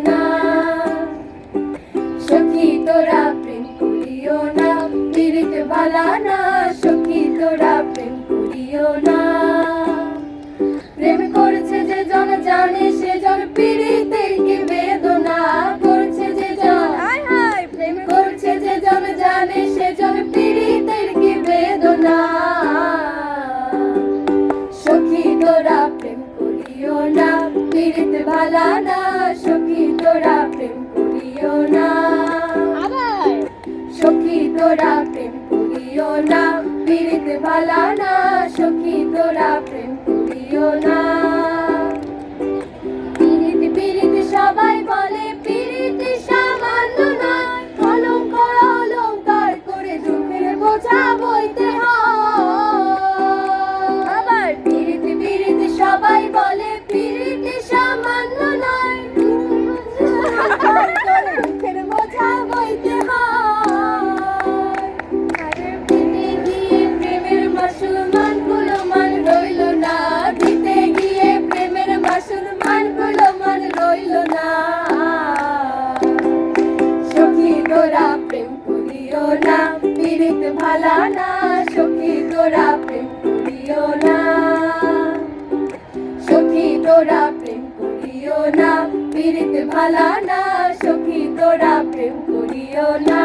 না, সখী তোরা প্রেম করিও না, পীড়িত ভালা না, সখী তোরা প্রেম করিও না। প্রেম করছে যে জন জানে সে জন পীড়িতের কি বেদনা করছে যে জন, প্রেম করছে যে জন জানে সে জন পীড়িতের কি বেদনা। সখী তোরা প্রেম করিও না, পীড়িত ভালা না, সখী তোরা প্রেম করিও না, সখী তোরা প্রেম করিও না, পীড়িত ভালা না, সখী তোরা প্রেম করিও না। পীড়িত পীড়িত সবাই বলে পীড়িত সামান্য নয়, কলঙ্ক অলঙ্কার করে দুঃখের বোঝা বইতে হয়। পীড়িত পীড়িত সবাই বলে পীড়িত সামান্য নয়, দুঃখের বোঝা বইতে হয়। দিতে গিয়ে প্রেমের মাসুল মানগুলো মান রইল না, দিতে গিয়ে প্রেমের মাসুল মানগুলো মান রইল না। সখী তোরা প্রেম করিও না, পীড়িত ভালা না, সখী তোরা প্রেম করিও না, সখী তোরা প্রেম করিও না, পীড়িত ভালা না, সখী তোরা প্রেম করিও না।